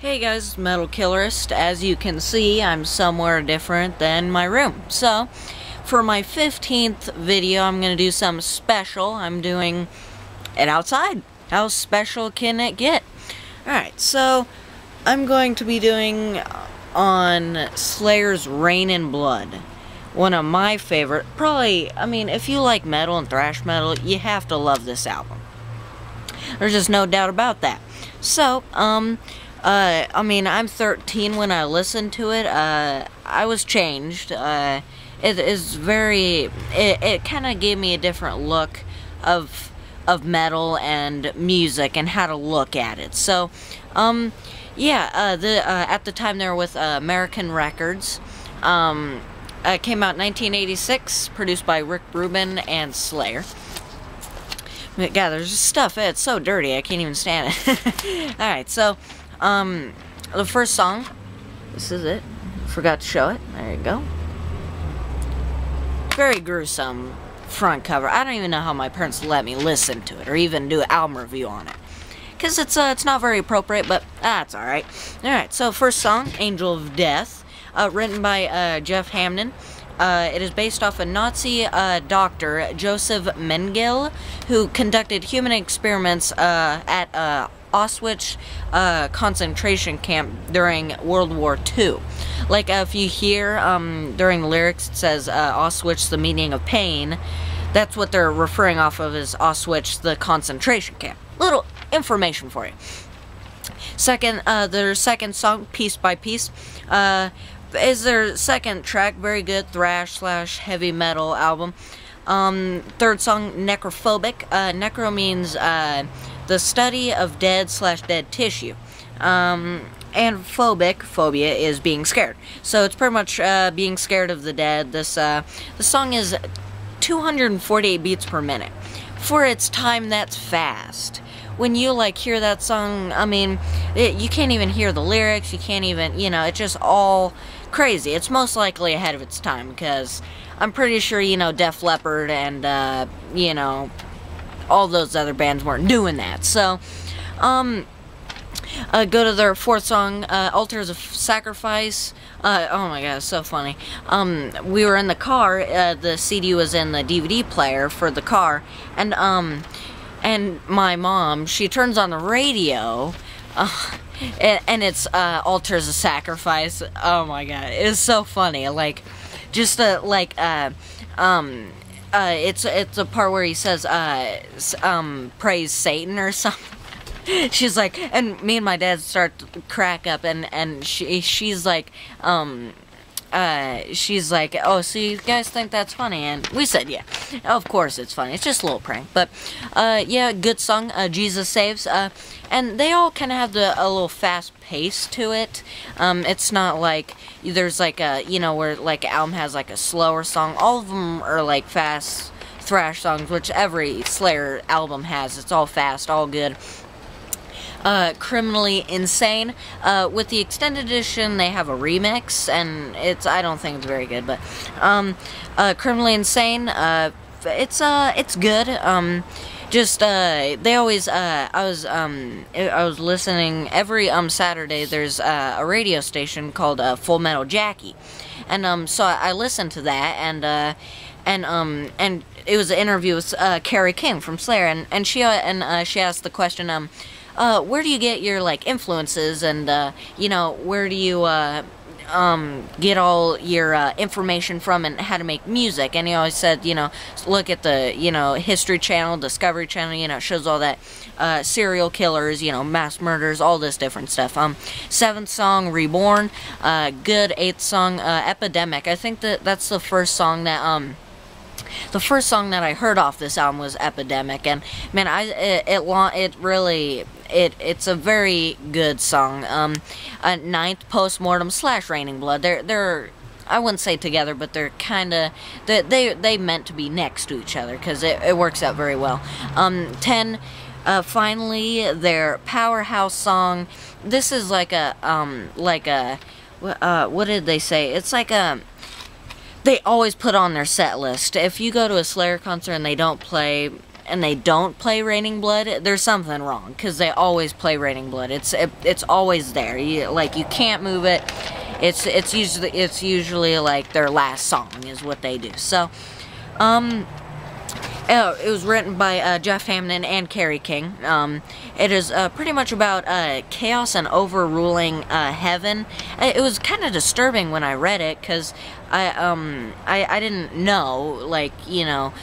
Hey guys, Metal Killerist. As you can see, I'm somewhere different than my room. So, for my 15th video, I'm going to do something special. I'm doing it outside. How special can it get? Alright, so I'm going to be doing on Slayer's Rain and Blood. One of my favorite, probably, I mean, if you like metal and thrash metal, you have to love this album. There's just no doubt about that. So, I mean, I'm 13 when I listened to it. I was changed. It kind of gave me a different look of metal and music and how to look at it. So, yeah, at the time they were with American Records. Came out in 1986, produced by Rick Rubin and Slayer. God, there's just stuff. It's so dirty, I can't even stand it. Alright, so, the first song, this is it. Forgot to show it. There you go. Very gruesome front cover. I don't even know how my parents let me listen to it or even do an album review on it. Because it's not very appropriate, but that's alright. Alright, so first song, Angel of Death, written by Jeff Hamden. It is based off a Nazi doctor, Joseph Mengele, who conducted human experiments at Auschwitz concentration camp during World War II. Like, if you hear during the lyrics, it says Auschwitz, the meaning of pain. That's what they're referring off of as Auschwitz, the concentration camp. Little information for you. Second, their second song, Piece by Piece, is their second track. Very good thrash/heavy metal album. Third song, Necrophobic. Necro means the study of dead/dead tissue. And phobia is being scared. So it's pretty much being scared of the dead. The song is 248 beats per minute. For its time, that's fast. When you hear that song, I mean, you can't even hear the lyrics. You can't even, it's just all crazy. It's most likely ahead of its time because I'm pretty sure, Def Leppard and all those other bands weren't doing that. So, go to their fourth song, Altars of Sacrifice. Oh my god, it's so funny. We were in the car, the CD was in the DVD player for the car, and my mom, she turns on the radio, and it's, Altars of Sacrifice. Oh my god, it's so funny, it's a part where he says, praise Satan or something. She's like, and me and my dad start to crack up, and she's like, oh, so you guys think that's funny? And we said, yeah, of course it's funny. It's just a little prank, but, yeah, good song, Jesus Saves, and they all kind of have a little fast pace to it. It's not like there's where an album has a slower song. All of them are fast thrash songs, which every Slayer album has. It's all fast, all good. Criminally Insane. With the extended edition, they have a remix, and I don't think it's very good, but, Criminally Insane, it's good. They always, I was listening every, Saturday, there's, a radio station called, Full Metal Jackie, and, so I listened to that, and it was an interview with, Carrie King from Slayer, and she asked the question, where do you get your, influences, and, where do you, get all your, information from and how to make music? And he always said, look at the, History Channel, Discovery Channel, it shows all that, serial killers, mass murders, all this different stuff. Seventh song, Reborn, good. Eighth song, Epidemic. I think that's the first song that, I heard off this album was Epidemic, and man, it's a very good song. Ninth, Postmortem / Raining Blood. They're I wouldn't say together, but they're kind of they meant to be next to each other because it works out very well. 10, finally, their powerhouse song. This is what did they say? It's they always put on their set list. If you go to a Slayer concert and they don't play and they don't play Raining Blood, there's something wrong, because they always play Raining Blood. It's always there. You can't move it. It's usually like their last song is what they do. So, it was written by Jeff Hamden and Kerry King. It is pretty much about chaos and overruling heaven. It was kind of disturbing when I read it, because I didn't know, like, you know,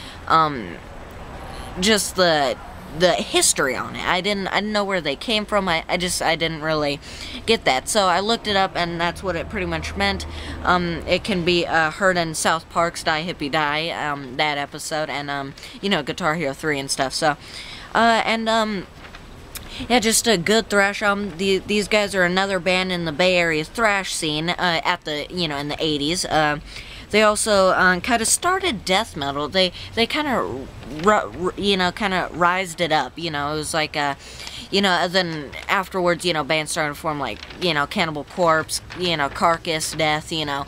just the history on it. I didn't know where they came from. I didn't really get that. So I looked it up, and that's what it pretty much meant. It can be heard in South Park's Die Hippie Die, that episode, and you know, Guitar Hero 3 and stuff. So yeah, just a good thrash album. These guys are another band in the Bay Area thrash scene at the, you know, in the 80s. They also kind of started death metal. They kind of, you know, kind of rised it up. You know, it was like, you know, then afterwards, you know, bands started to form, like, you know, Cannibal Corpse, you know, Carcass, Death, you know.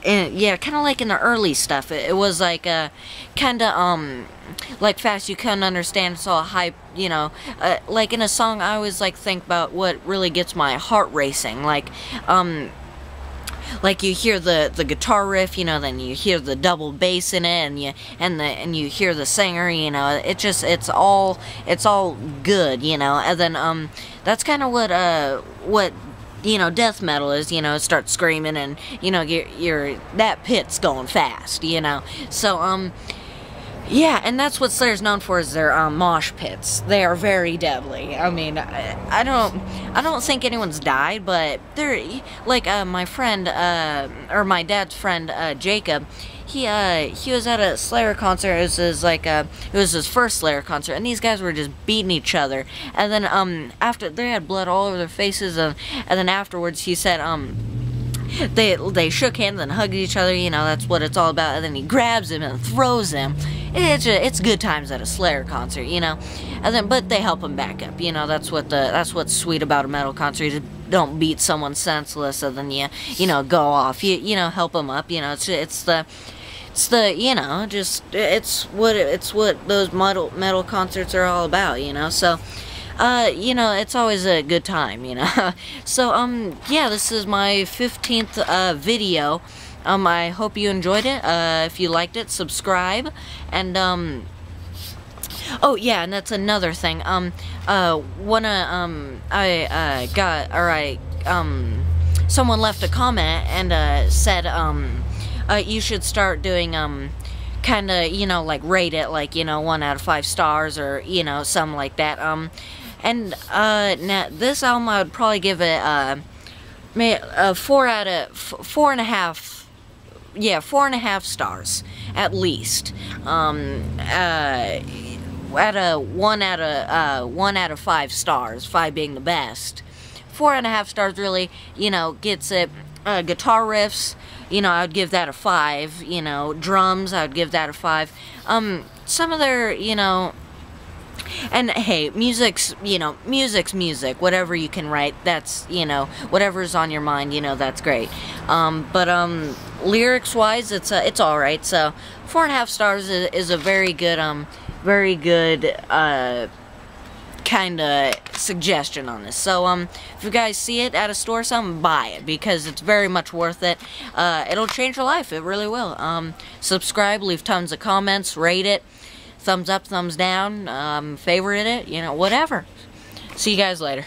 Yeah, kind of like in the early stuff, it was like kind of like Fast You Couldn't Understand, so hype, you know, like in a song I always like think about what really gets my heart racing, like you hear the guitar riff, you know, then you hear the double bass in it, and you hear the singer, you know, it's all good, you know, and then that's kind of what you know, death metal is, you know, start screaming, and, you know, that pit's going fast, you know. So, yeah, and that's what Slayer's known for, is their mosh pits. They are very deadly. I mean, I don't think anyone's died, but they're, like, my friend, or my dad's friend, Jacob, he was at a Slayer concert. It was his first Slayer concert, and these guys were just beating each other. And then after, they had blood all over their faces, and then afterwards he said they shook hands and hugged each other. You know, that's what it's all about. And then he grabs him and throws him. It's good times at a Slayer concert, you know. And then, but they help him back up. You know, that's what's sweet about a metal concert. You don't beat someone senseless, and then you know, go off. You know, help them up. You know, it's the you know, just it's what those metal concerts are all about, you know. So you know, it's always a good time, you know. So yeah, this is my 15th video. I hope you enjoyed it. If you liked it, subscribe, and oh yeah, and that's another thing. Someone left a comment and said you should start doing kind of, you know, like rate it, like, you know, 1 out of 5 stars, or, you know, something like that. Now this album I would probably give it a 4.5. Yeah, 4.5 stars at least. At a 1 out of 5 stars, 5 being the best. 4.5 stars really, you know, gets it. Guitar riffs, you know, I would give that a 5. You know, drums, I would give that a 5. Some of their, you know, and hey, music's music. Whatever you can write, that's, you know, whatever's on your mind, you know, that's great. But lyrics-wise, it's all right. So 4.5 stars is a very good kind of suggestion on this. So if you guys see it at a store or something, buy it, because it's very much worth it. It'll change your life. It really will. Subscribe, leave tons of comments, rate it, thumbs up, thumbs down, favorite it, you know, whatever. See you guys later.